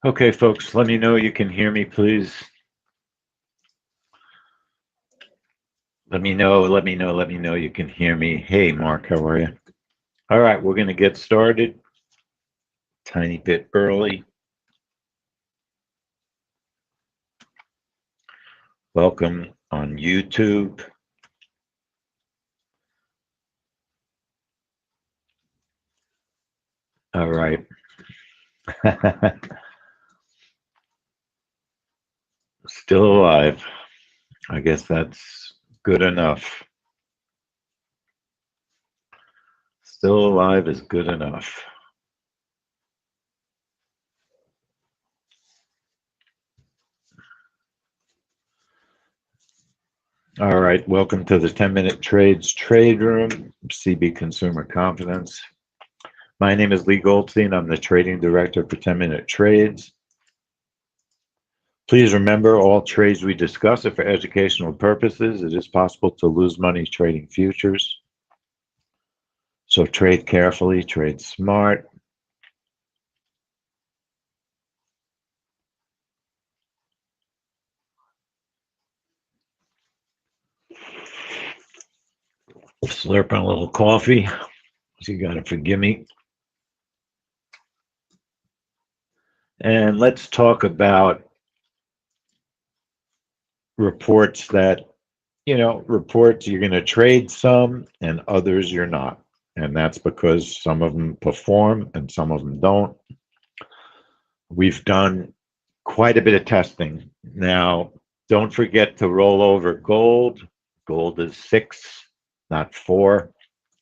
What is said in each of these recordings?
Okay, folks, let me know you can hear me, please. Let me know you can hear me. Hey, Mark, how are you? All right, we're going to get started. Tiny bit early. Welcome on YouTube. All right. Still alive. I guess that's good enough. Still alive is good enough. All right, welcome to the 10-Minute Trades Trade Room, CB Consumer Confidence. My name is Lee Goldstein. I'm the Trading Director for 10-Minute Trades. Please remember, all trades we discuss are for educational purposes. It is possible to lose money trading futures. So trade carefully, trade smart. Slurping a little coffee. So you got to forgive me. And let's talk about reports that, reports you're going to trade some and others you're not. And that's because some of them perform and some of them don't. We've done quite a bit of testing. Now, don't forget to roll over gold. Gold is 6, not 4,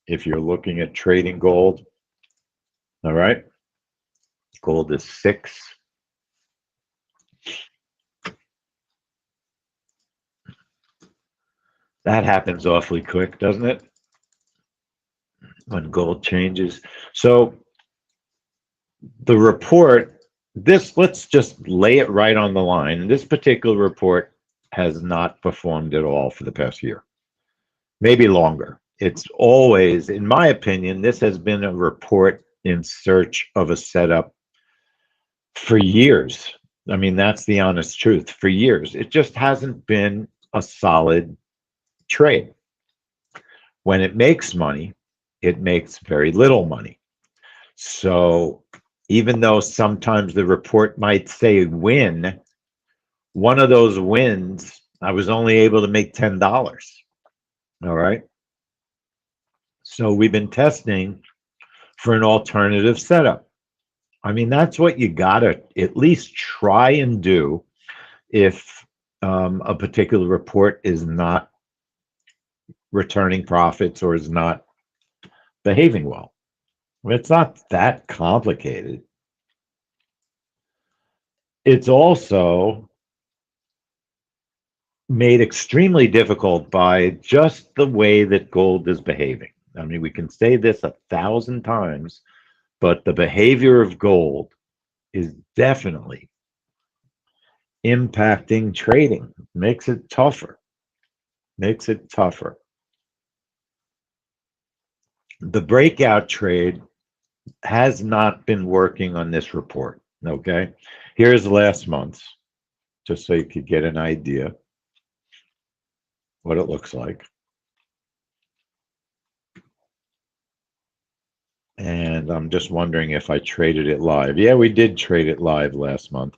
if you're looking at trading gold. All right. Gold is 6. That happens awfully quick, doesn't it? When gold changes. So the report, let's just lay it right on the line. This particular report has not performed at all for the past year, maybe longer. It's always, in my opinion, this has been a report in search of a setup for years. I mean, that's the honest truth. For years, it just hasn't been a solid trade. When it makes money, it makes very little money. So even though sometimes the report might say win, one of those wins, I was only able to make $10. All right. So we've been testing for an alternative setup. I mean, that's what you got to at least try and do if a particular report is not returning profits or is not behaving well. It's not that complicated. It's also made extremely difficult by just the way that gold is behaving. I mean, we can say this 1,000 times, but the behavior of gold is definitely impacting trading. Makes it tougher. Makes it tougher. The breakout trade has not been working on this report. Okay. Here's last month's, just so you could get an idea what it looks like. And I'm just wondering if I traded it live. Yeah, we did trade it live last month.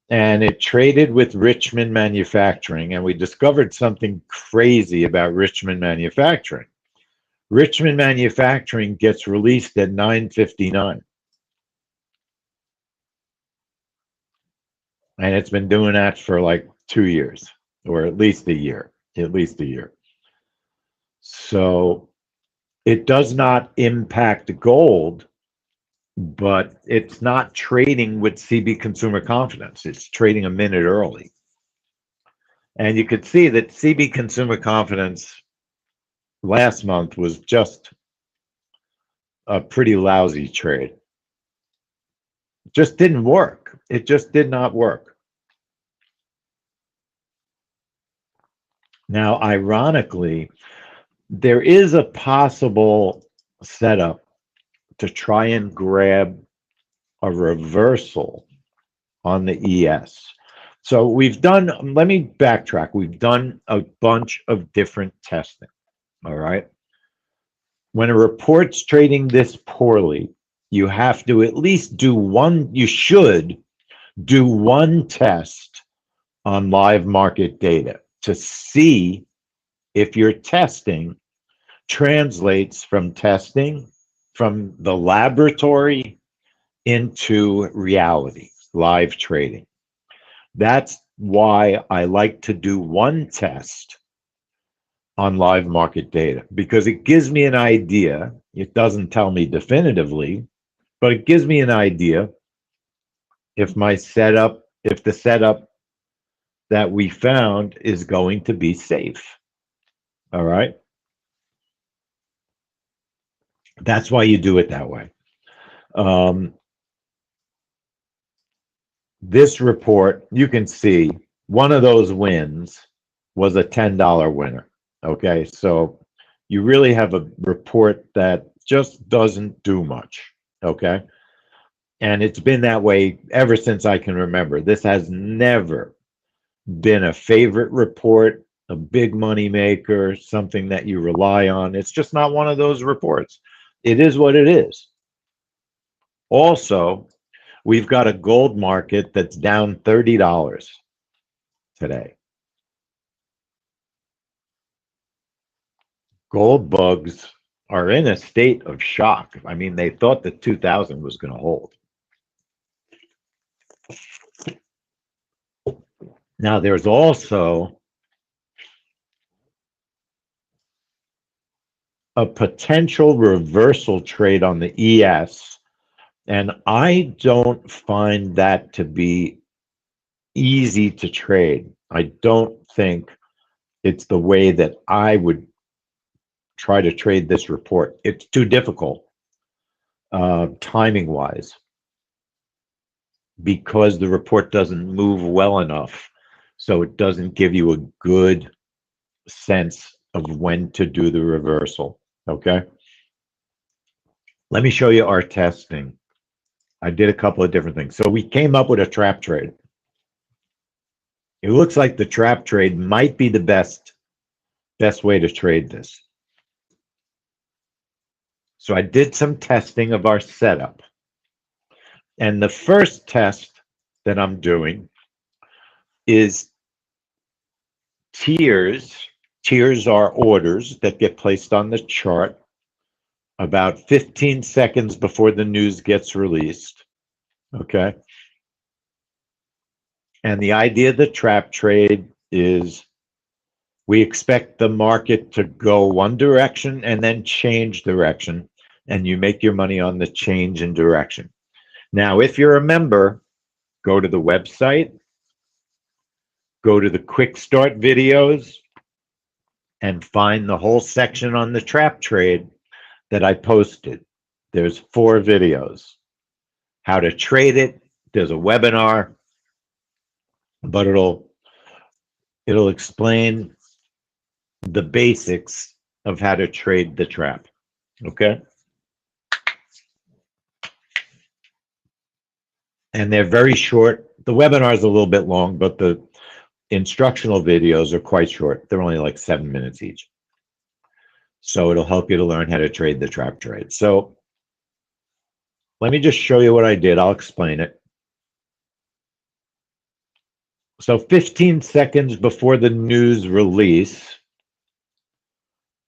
And it traded with Richmond Manufacturing, and we discovered something crazy about Richmond Manufacturing. Richmond Manufacturing gets released at 9:59. And it's been doing that for like 2 years, or at least a year. At least a year. So it does not impact gold, but it's not trading with CB Consumer Confidence. It's trading a minute early. And you could see that CB Consumer Confidence last month was just a pretty lousy trade. It just didn't work. It just did not work. Now, ironically, there is a possible setup to try and grab a reversal on the ES. So we've done, let me backtrack. We've done a bunch of different testing, all right? When a report's trading this poorly, you have to at least do one, you should do one test on live market data to see if your testing translates from testing from the laboratory into reality, live trading. That's why I like to do one test on live market data, because it gives me an idea. It doesn't tell me definitively, but it gives me an idea if my setup, if the setup that we found is going to be safe. All right. That's why you do it that way. This report, you can see one of those wins was a $10 winner. Okay, so you really have a report that just doesn't do much. Okay, and it's been that way ever since I can remember. This has never been a favorite report, a big money maker, something that you rely on. It's just not one of those reports. It is what it is. Also, we've got a gold market that's down $30 today. Gold bugs are in a state of shock. I mean, they thought that 2000 was going to hold. Now, there's also a potential reversal trade on the ES, and I don't find that to be easy to trade. I don't think it's the way that I would try to trade this report. It's too difficult, timing wise, because the report doesn't move well enough. So it doesn't give you a good sense of when to do the reversal. Okay. Let me show you our testing. I did a couple of different things. So we came up with a trap trade. It looks like the trap trade might be the best way to trade this. So I did some testing of our setup. And the first test that I'm doing is tiers. Tiers are orders that get placed on the chart about 15 seconds before the news gets released. Okay. And the idea of the trap trade is we expect the market to go one direction and then change direction, and you make your money on the change in direction. Now, if you're a member, go to the website, go to the quick start videos, and find the whole section on the trap trade that I posted. There's 4 videos. How to trade it. There's a webinar, but it'll explain the basics of how to trade the trap. Okay. And they're very short. The webinar is a little bit long, but the instructional videos are quite short. They're only like 7 minutes each. So it'll help you to learn how to trade the trap trade. So let me just show you what I did. I'll explain it. So 15 seconds before the news release,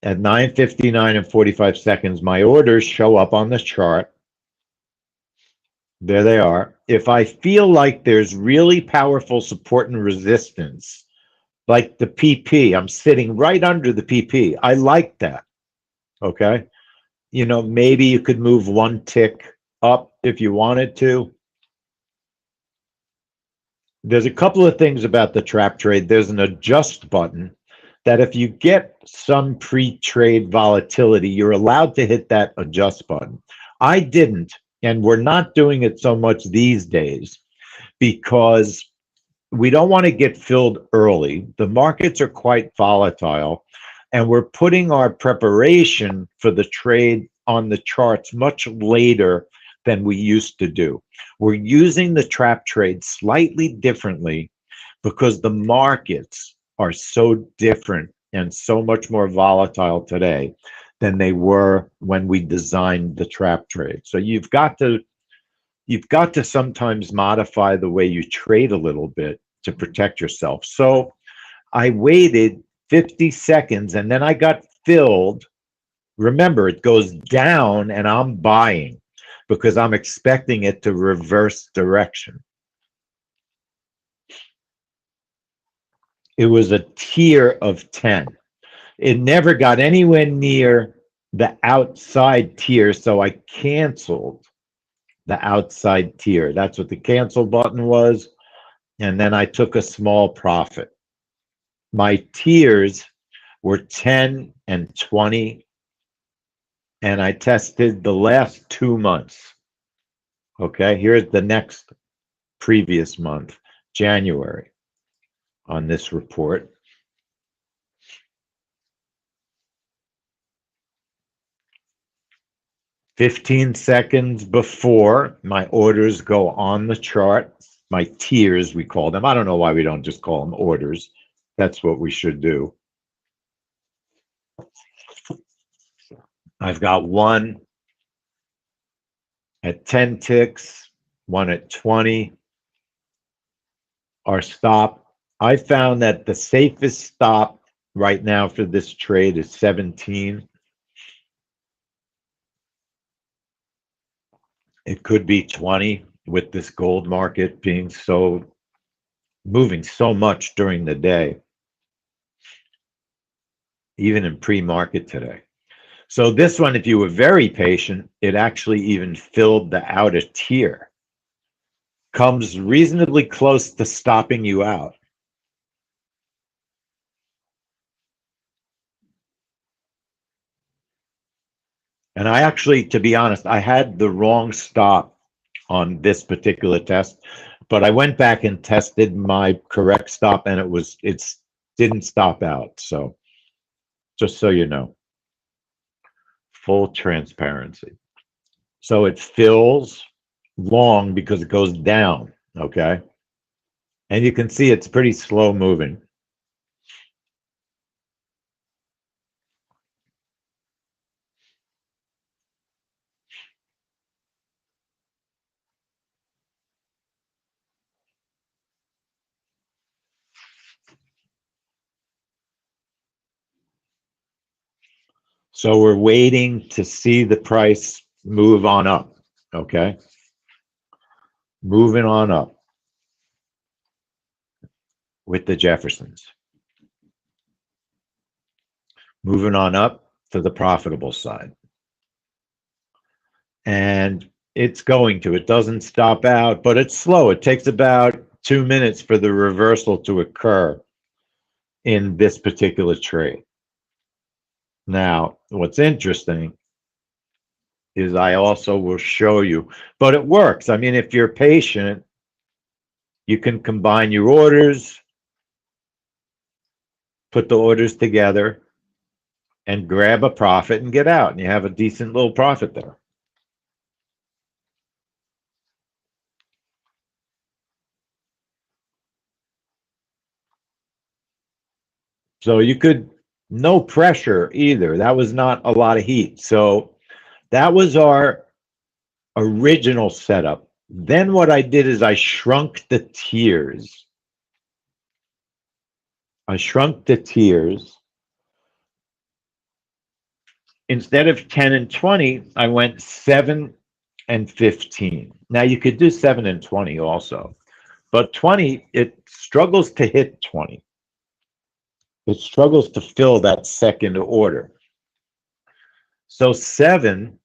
at 9:59 and 45 seconds, my orders show up on the chart. There they are. If I feel like there's really powerful support and resistance, like the PP, I'm sitting right under the PP. I like that. Okay. You know, maybe you could move one tick up if you wanted to. There's a couple of things about the trap trade. There's an adjust button that if you get some pre-trade volatility, you're allowed to hit that adjust button. I didn't, and we're not doing it so much these days because we don't want to get filled early. The markets are quite volatile, and we're putting our preparation for the trade on the charts much later than we used to do. We're using the trap trade slightly differently because the markets are so different and so much more volatile today than they were when we designed the trap trade. So you've got to sometimes modify the way you trade a little bit to protect yourself. So I waited 50 seconds and then I got filled. Remember, it goes down and I'm buying because I'm expecting it to reverse direction. It was a tier of 10. It never got anywhere near the outside tier, so I canceled the outside tier. That's what the cancel button was. And then I took a small profit. My tiers were 10 and 20. And I tested the last 2 months. Okay, here's the next previous month, January, on this report. "15 seconds before my orders go on the chart, my tiers, we call them. I don't know why we don't just call them orders. That's what we should do. I've got one at 10 ticks, one at 20. Our stop, I found that the safest stop right now for this trade is 17. It could be 20 with this gold market being moving so much during the day, even in pre-market today. So this one, if you were very patient, it actually even filled the outer tier. Comes reasonably close to stopping you out. And I actually, to be honest, I had the wrong stop on this particular test, but I went back and tested my correct stop and it didn't stop out. So just so you know, full transparency. So it fills long because it goes down, okay? And you can see it's pretty slow moving. So we're waiting to see the price move on up, okay? Moving on up with the Jeffersons. Moving on up to the profitable side. And it's going to, it doesn't stop out, but it's slow. It takes about 2 minutes for the reversal to occur in this particular trade. Now, what's interesting is I also will show you, but it works. I mean, if you're patient, you can combine your orders, put the orders together, and grab a profit and get out, and you have a decent little profit there. So you could, no pressure either. That was not a lot of heat. So that was our original setup. Then what I did is I shrunk the tiers. I shrunk the tiers. Instead of 10 and 20, I went 7 and 15. Now you could do 7 and 20 also, but 20, it struggles to hit 20. It struggles to fill that second order. So 7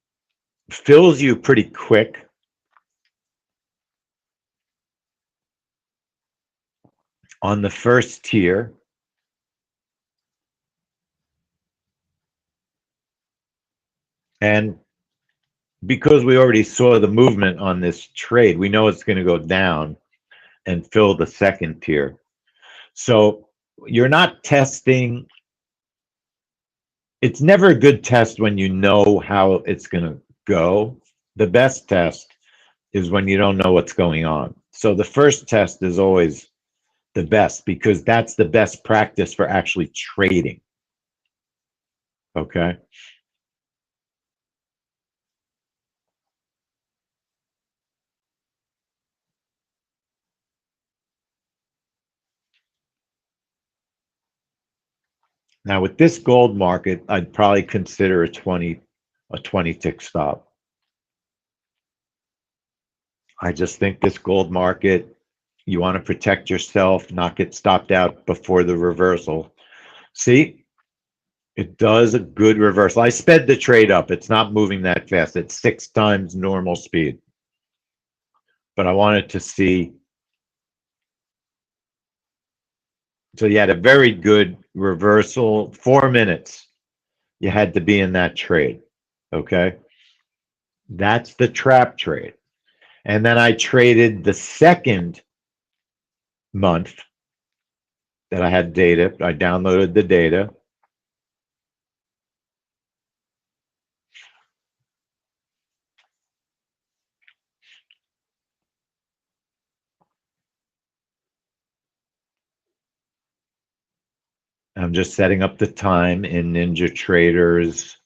fills you pretty quick. On the first tier. And because we already saw the movement on this trade, we know it's going to go down and fill the second tier. So you're not testing. It's never a good test when you know how it's going to go, The best test is when you don't know what's going on. So the first test is always the best because that's the best practice for actually trading. Okay. Now with this gold market, I'd probably consider a 20 tick stop. I just think this gold market, you want to protect yourself, not get stopped out before the reversal. See, it does a good reversal. I sped the trade up. It's not moving that fast. It's 6 times normal speed. But I wanted to see. So you had a very good reversal. 4 minutes. You had to be in that trade. Okay. That's the trap trade. And then I traded the second month that I had data. I downloaded the data. I'm just setting up the time in NinjaTrader's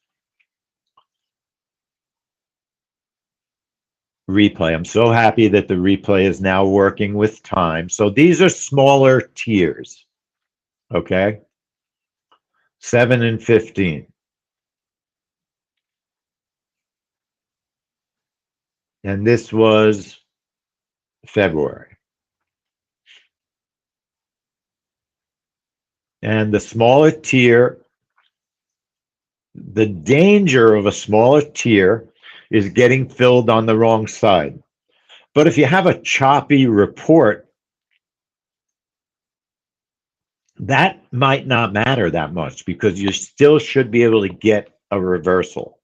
replay. I'm so happy that the replay is now working with time. So these are smaller tiers, okay? 7 and 15. And this was February. And the smaller tier, the danger of a smaller tier is getting filled on the wrong side. But if you have a choppy report, that might not matter that much because you still should be able to get a reversal.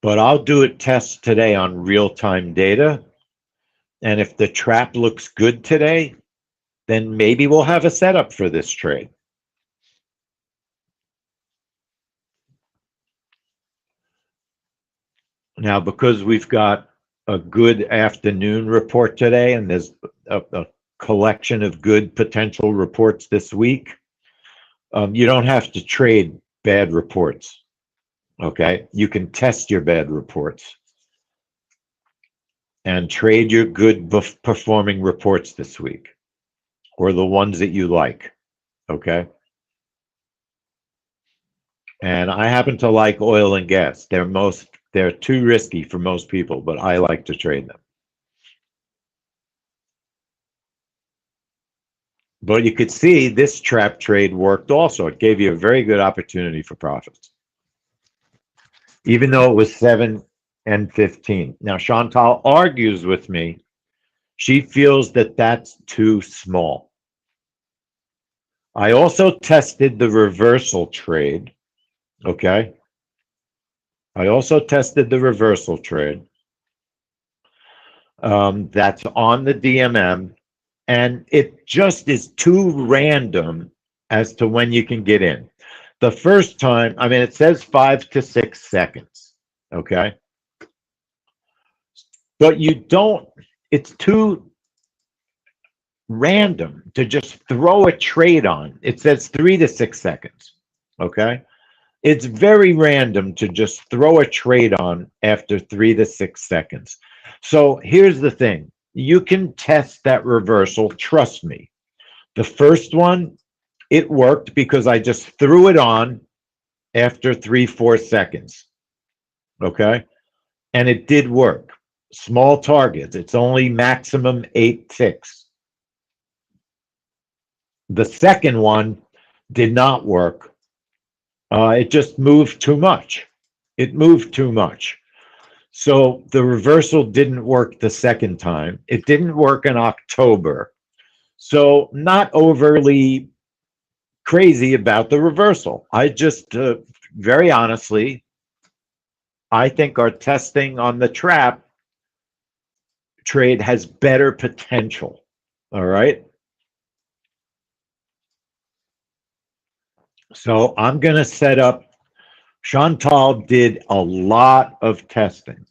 But I'll do a test today on real-time data. And if the trap looks good today, then maybe we'll have a setup for this trade. Now, because we've got a good afternoon report today, and there's a collection of good potential reports this week, you don't have to trade bad reports, okay? You can test your bad reports and trade your good performing reports this week, or the ones that you like, okay? And I happen to like oil and gas. They're too risky for most people, but I like to trade them. But you could see this trap trade worked also. It gave you a very good opportunity for profits, even though it was 7 and 15. Now, Chantal argues with me. She feels that that's too small. I also tested the reversal trade, okay? I also tested the reversal trade. That's on the DMM. And it just is too random as to when you can get in. The first time, I mean, it says 5 to 6 seconds, okay? But you don't, it's too random to just throw a trade on. It says 3 to 6 seconds, okay? It's very random to just throw a trade on after 3 to 6 seconds. So here's the thing. You can test that reversal. Trust me. The first one, it worked because I just threw it on after 3-4 seconds. Okay. And it did work. Small targets. It's only maximum 8 ticks. The second one did not work. It just moved too much. It moved too much. So the reversal didn't work the second time. It didn't work in October. So not overly crazy about the reversal. I just, very honestly, I think our testing on the trap trade has better potential. All right. So I'm going to set up, Chantal did a lot of testing.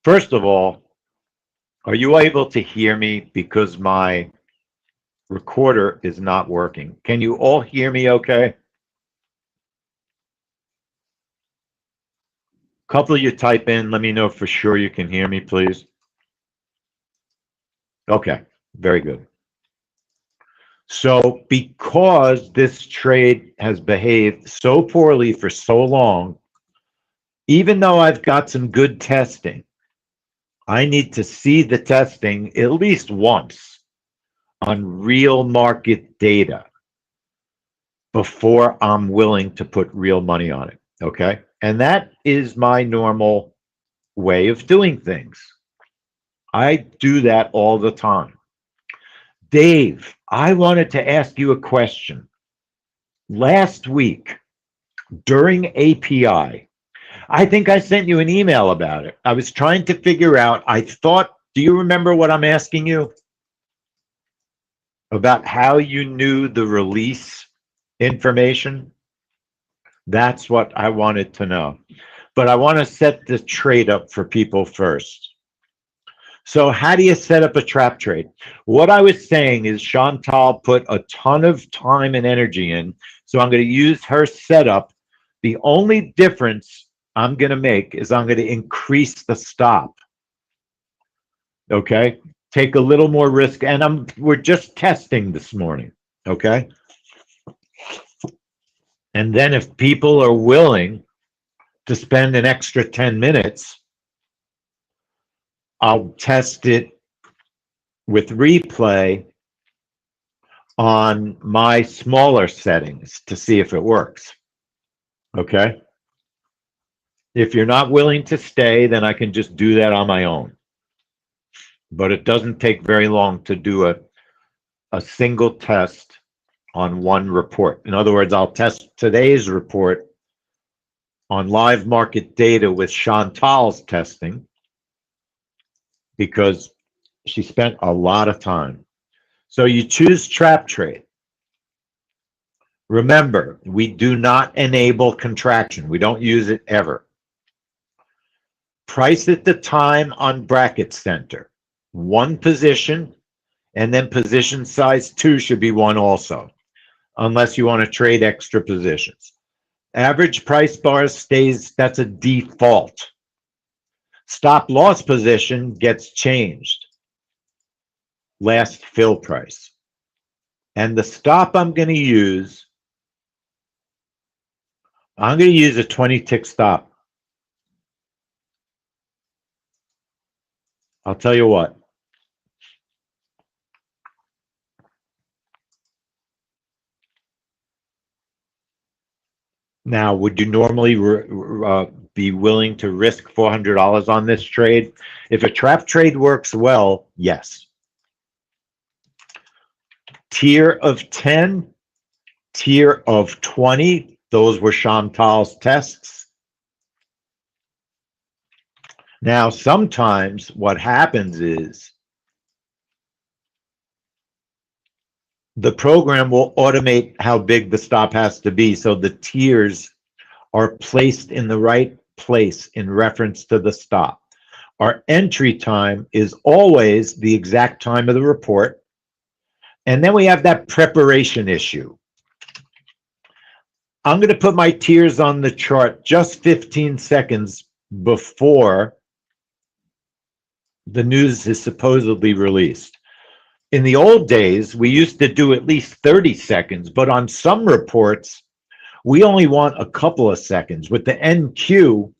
First of all, are you able to hear me because my recorder is not working? Can you all hear me okay? A couple of you type in, let me know for sure you can hear me, please. Okay, very good. So because this trade has behaved so poorly for so long, even though I've got some good testing, I need to see the testing at least once on real market data before I'm willing to put real money on it. Okay. And that is my normal way of doing things. I do that all the time. Dave, I wanted to ask you a question. Last week during API, I think I sent you an email about it. I was trying to figure out, I thought, do you remember what I'm asking you? About how you knew the release information? That's what I wanted to know. But I want to set the trade up for people first. So how do you set up a trap trade? What I was saying is Chantal put a ton of time and energy in. So I'm going to use her setup. The only difference I'm going to make is I'm going to increase the stop. Okay? Take a little more risk. And we're just testing this morning. Okay? And then if people are willing to spend an extra 10 minutes, I'll test it with replay on my smaller settings to see if it works. Okay? If you're not willing to stay, then I can just do that on my own. But it doesn't take very long to do a single test on one report. In other words, I'll test today's report on live market data with Chantal's testing because she spent a lot of time. So you choose trap trade. Remember, we do not enable contraction. We don't use it ever. Price at the time on bracket center. One position, and then position size 2 should be 1 also, unless you want to trade extra positions. Average price bar stays, that's a default. Stop loss position gets changed. Last fill price. And the stop I'm going to use a 20 tick stop. I'll tell you what. Now, would you normally be willing to risk $400 on this trade? If a trap trade works well, yes. Tier of 10, tier of 20, those were Chantal's tests. Now, sometimes what happens is the program will automate how big the stop has to be, so the tiers are placed in the right place in reference to the stop. Our entry time is always the exact time of the report, and then we have that preparation issue. I'm going to put my tiers on the chart just 15 seconds before the news is supposedly released. In the old days, we used to do at least 30 seconds, but on some reports, we only want a couple of seconds with the NQ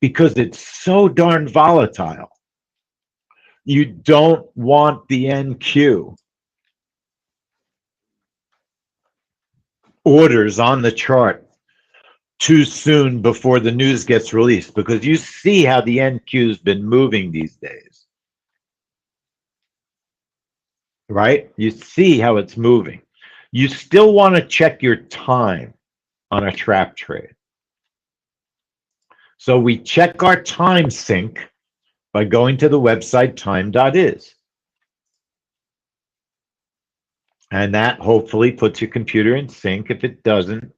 because it's so darn volatile. You don't want the NQ orders on the chart too soon before the news gets released, because you see how the NQ's been moving these days. Right? You see how it's moving. You still want to check your time on a trap trade. So we check our time sync by going to the website time.is. And that hopefully puts your computer in sync. If it doesn't,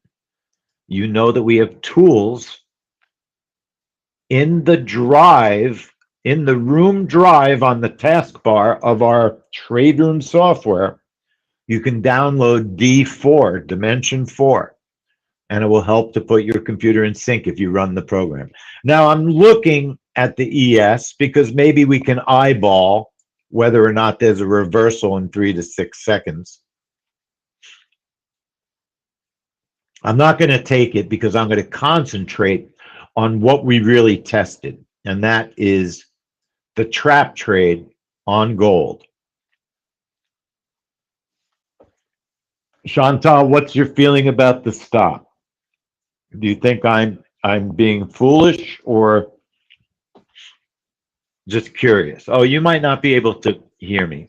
you know that we have tools in the drive, in the room drive on the taskbar of our trade room software. You can download D4, Dimension 4, and it will help to put your computer in sync if you run the program. Now, I'm looking at the ES because maybe we can eyeball whether or not there's a reversal in 3 to 6 seconds. I'm not going to take it because I'm going to concentrate on what we really tested, and that is the trap trade on gold. Chantal, what's your feeling about the stop? Do you think I'm being foolish or just curious? Oh, you might not be able to hear me.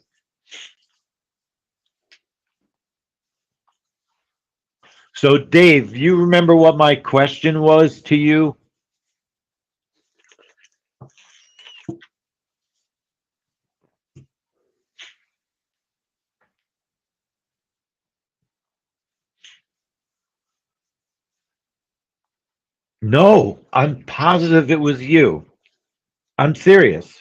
So, Dave, you remember what my question was to you? No, I'm positive it was you. I'm serious.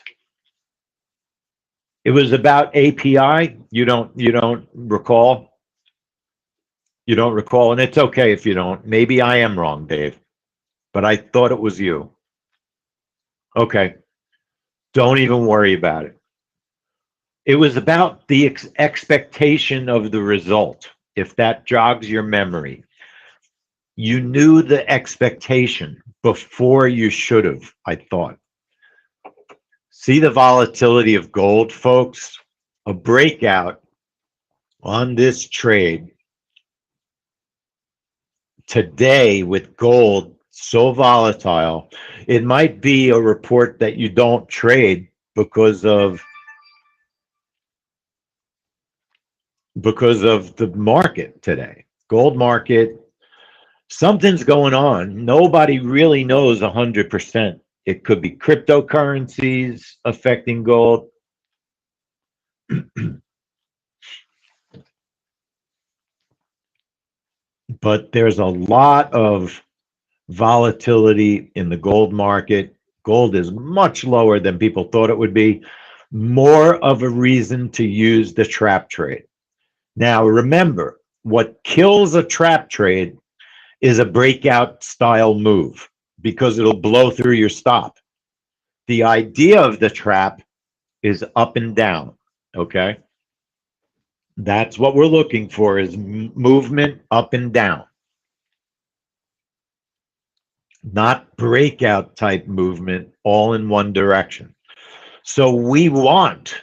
It was about API. You don't recall? You don't recall, and it's okay if you don't. Maybe I am wrong, Dave, but I thought it was you. Okay, don't even worry about it. It was about the expectation of the result, if that jogs your memory. You knew the expectation before you should have, I thought. See the volatility of gold, folks? A breakout on this trade today with gold so volatile, it might be a report that you don't trade because of the market today. Gold market, something's going on. Nobody really knows 100%. It could be cryptocurrencies affecting gold. But there's a lot of volatility in the gold market. Gold is much lower than people thought it would be. More of a reason to use the trap trade. Now, remember, what kills a trap trade is a breakout style move because it'll blow through your stop. The idea of the trap is up and down, okay? That's what we're looking for, is movement up and down. Not breakout type movement all in one direction. So we want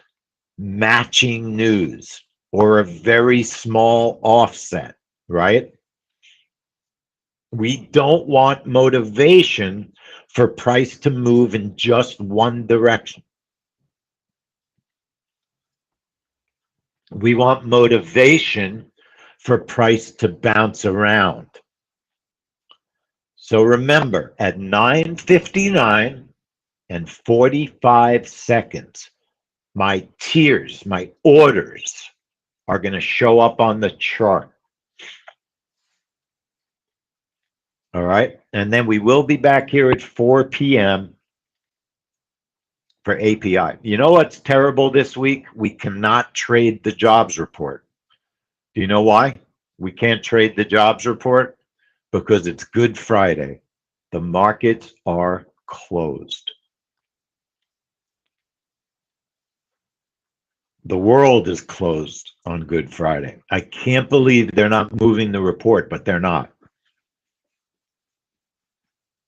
matching news or a very small offset, right? We don't want motivation for price to move in just one direction. We want motivation for price to bounce around. So remember, at 9:59 and 45 seconds, my tiers, my orders are going to show up on the chart. All right. And then we will be back here at 4 p.m. for API. You know what's terrible this week? We cannot trade the jobs report. Do you know why we can't trade the jobs report? Because it's Good Friday. The markets are closed. The world is closed on Good Friday. I can't believe they're not moving the report, but they're not.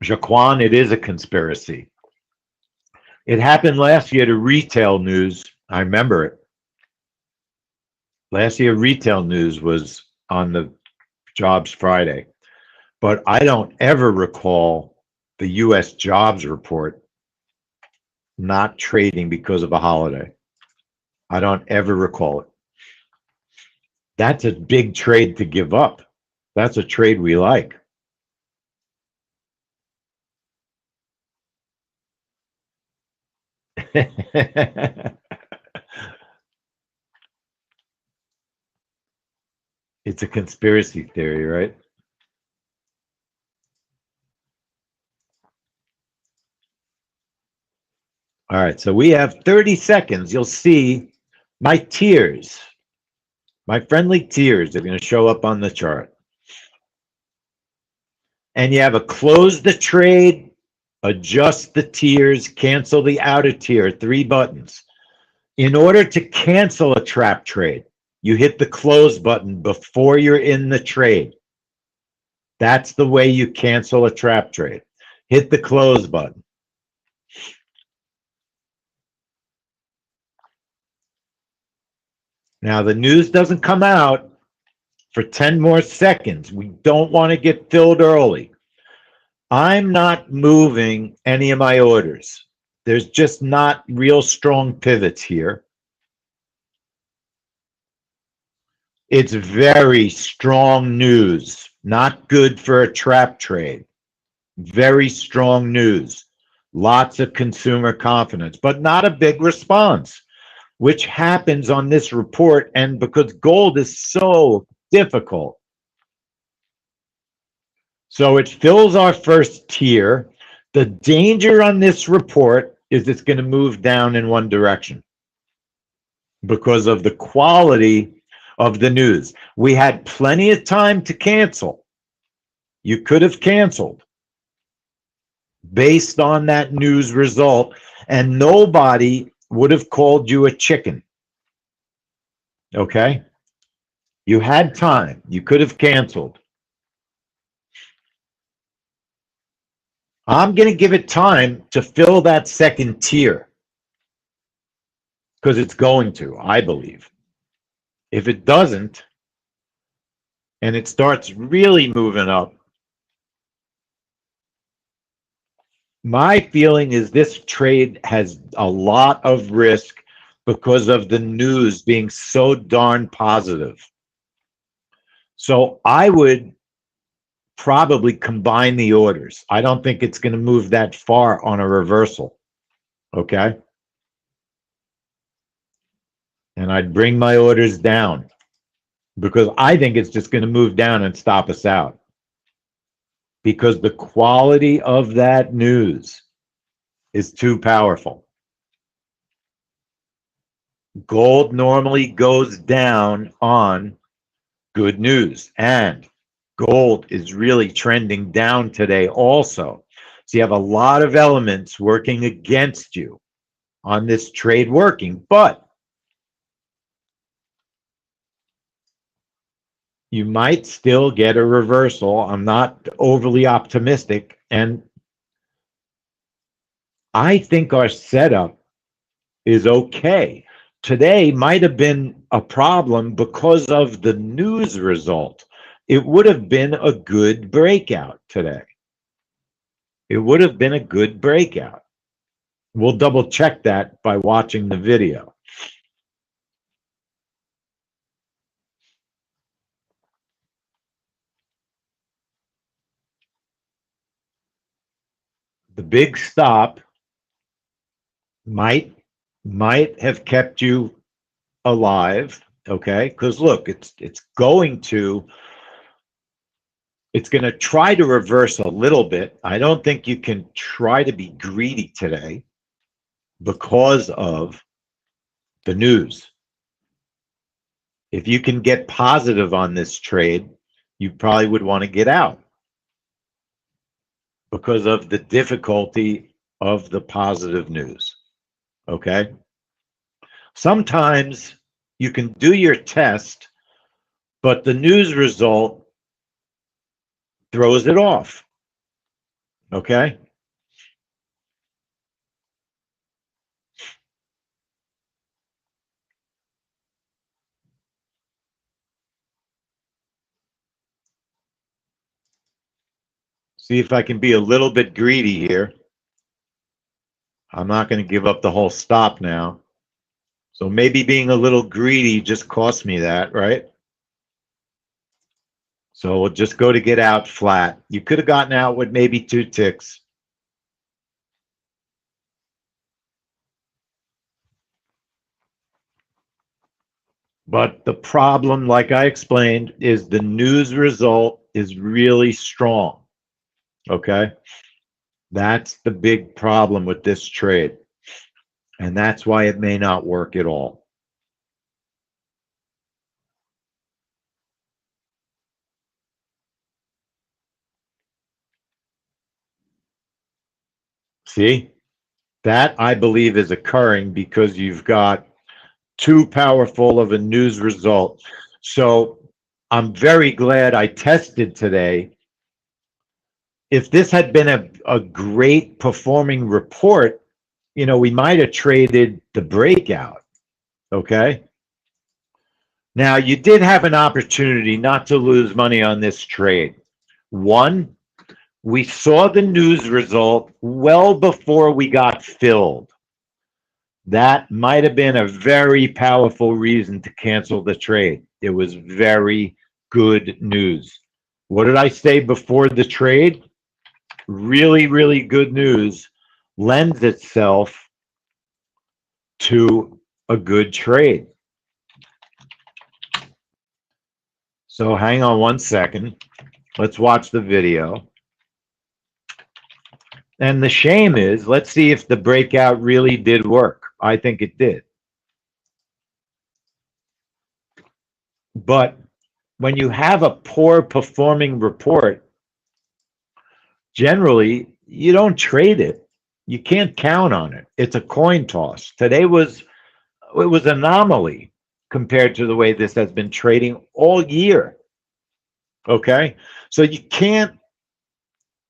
Jaquan, it is a conspiracy. It happened last year to retail news. I remember it. Last year, retail news was on the Jobs Friday. But I don't ever recall the U.S. jobs report not trading because of a holiday. I don't ever recall it. That's a big trade to give up. That's a trade we like. It's a conspiracy theory, right? All right, so we have 30 seconds. You'll see my tiers, my friendly tiers are going to show up on the chart. And you have a close the trade, adjust the tiers, cancel the outer tier, 3 buttons. In order to cancel a trap trade, you hit the close button before you're in the trade. That's the way you cancel a trap trade. Hit the close button. Now, the news doesn't come out for 10 more seconds. We don't want to get filled early. I'm not moving any of my orders. There's just not real strong pivots here. It's very strong news, not good for a trap trade. Very strong news. Lots of consumer confidence, but not a big response, which happens on this report. And because gold is so difficult. So it fills our first tier. The danger on this report is it's going to move down in one direction because of the quality of the news. We had plenty of time to cancel. You could have canceled based on that news result, and nobody would have called you a chicken. Okay? You had time. You could have canceled. I'm going to give it time to fill that second tier because it's going to, I believe. If it doesn't, and it starts really moving up, my feeling is this trade has a lot of risk because of the news being so darn positive. So I would probably combine the orders. I don't think it's going to move that far on a reversal. Okay? And I'd bring my orders down because I think it's just going to move down and stop us out. Because the quality of that news is too powerful. Gold normally goes down on good news, and gold is really trending down today also. So you have a lot of elements working against you on this trade working, but you might still get a reversal. I'm not overly optimistic, and I think our setup is okay. Today might have been a problem because of the news result. It would have been a good breakout today. It would have been a good breakout. We'll double check that by watching the video. The big stop might have kept you alive, okay? Because look, it's going to try to reverse a little bit. I don't think you can try to be greedy today because of the news. If you can get positive on this trade, you probably would want to get out because of the difficulty of the positive news. Okay? Sometimes you can do your test, but the news result throws it off. Okay? See if I can be a little bit greedy here. I'm not going to give up the whole stop now. So maybe being a little greedy just cost me that, right? So we'll just go to get out flat. You could have gotten out with maybe 2 ticks. But the problem, like I explained, is the news result is really strong. Okay? That's the big problem with this trade. And that's why it may not work at all. See? That, I believe, is occurring because you've got too powerful of a news result. So I'm very glad I tested today. If this had been a great performing report, we might have traded the breakout. Okay. Now, you did have an opportunity not to lose money on this trade. One, we saw the news result well before we got filled. That might have been a very powerful reason to cancel the trade. It was very good news. What did I say before the trade? Really, really good news lends itself to a good trade. So hang on one second. Let's watch the video. And the shame is, let's see if the breakout really did work. I think it did. But when you have a poor performing report, generally you don't trade it. You can't count on it. It's a coin toss. Today was anomaly compared to the way this has been trading all year. Okay? So you can't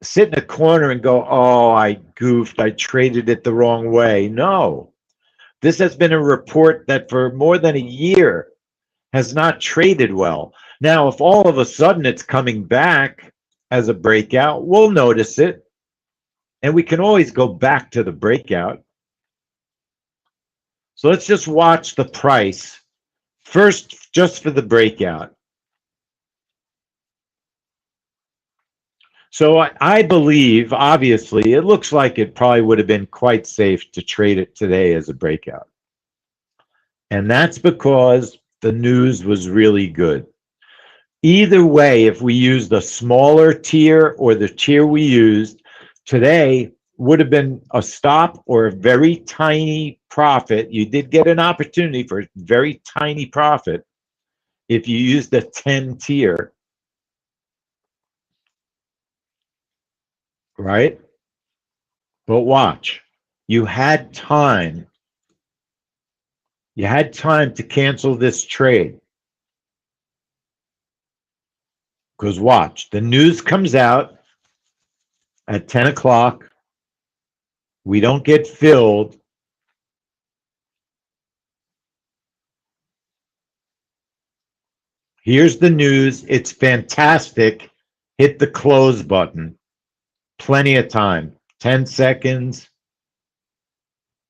sit in a corner and go, oh, I goofed, I traded it the wrong way. No. This has been a report that for more than a year has not traded well. Now, if all of a sudden it's coming back as a breakout, we'll notice it. And we can always go back to the breakout. So let's just watch the price first, just for the breakout. So I believe, obviously, it looks like it probably would have been quite safe to trade it today as a breakout. And that's because the news was really good. Either way, if we used a smaller tier or the tier we used, today would have been a stop or a very tiny profit. You did get an opportunity for a very tiny profit if you used the 10 tier. Right? But watch, you had time. You had time to cancel this trade. Because watch, the news comes out at 10 o'clock. We don't get filled. Here's the news. It's fantastic. Hit the close button. Plenty of time. 10 seconds,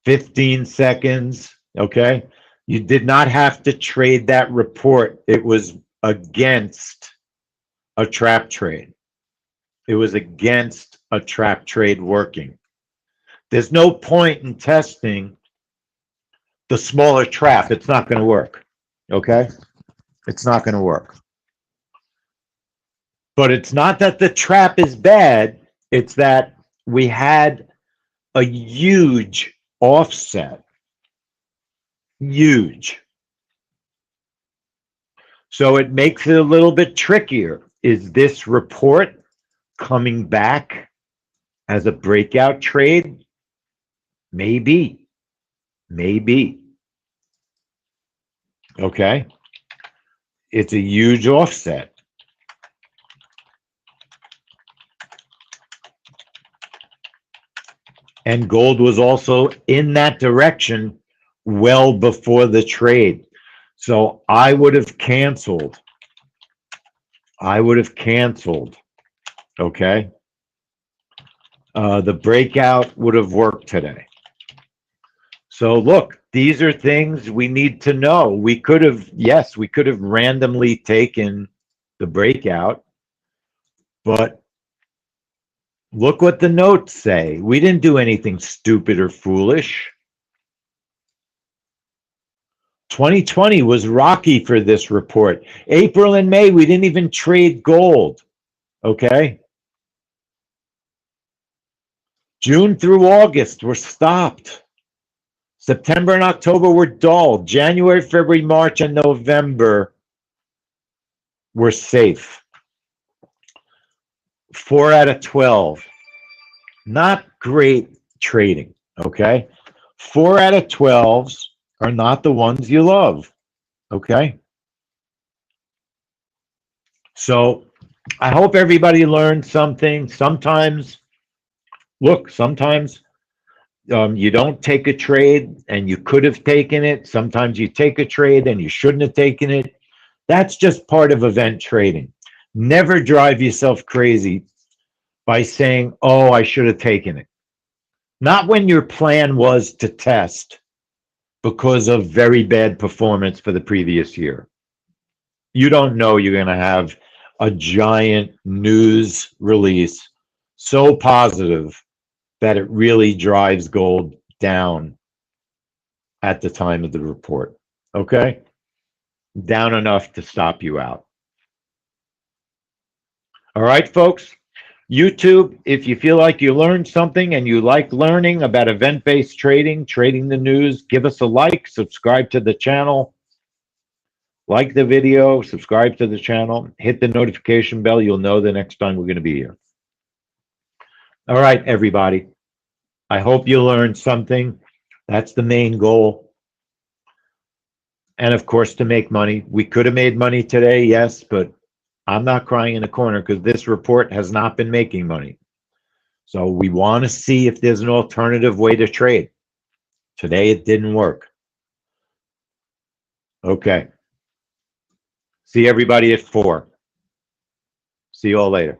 15 seconds. Okay. You did not have to trade that report. It was against a trap trade. It was against a trap trade working. There's no point in testing the smaller trap. It's not going to work. Okay. It's not going to work. But it's not that the trap is bad. It's that we had a huge offset. Huge. So it makes it a little bit trickier. Is this report coming back as a breakout trade? Maybe. Maybe. Okay. It's a huge offset. And gold was also in that direction well before the trade. So I would have canceled. Okay. The breakout would have worked today. So look, these are things we need to know. We could have randomly taken the breakout, but look what the notes say. We didn't do anything stupid or foolish. 2020 was rocky for this report. April and May, we didn't even trade gold. Okay. June through August were stopped. September and October were dull. January, February, March, and November were safe. 4 out of 12. Not great trading, okay? 4 out of 12s are not the ones you love, okay? So I hope everybody learned something. Sometimes, look, sometimes you don't take a trade and you could have taken it. Sometimes you take a trade and you shouldn't have taken it. That's just part of event trading. Never drive yourself crazy by saying, oh, I should have taken it. Not when your plan was to test because of very bad performance for the previous year. You don't know you're going to have a giant news release so positive that it really drives gold down at the time of the report. Okay? Down enough to stop you out. All right, folks. YouTube, if you feel like you learned something and you like learning about event-based trading, trading the news, give us a like, subscribe to the channel, like the video, subscribe to the channel, hit the notification bell. You'll know the next time we're going to be here. All right, everybody. I hope you learned something. That's the main goal. And of course, to make money. We could have made money today, yes, but I'm not crying in the corner because this report has not been making money. So we want to see if there's an alternative way to trade. Today, it didn't work. Okay. See everybody at 4. See you all later.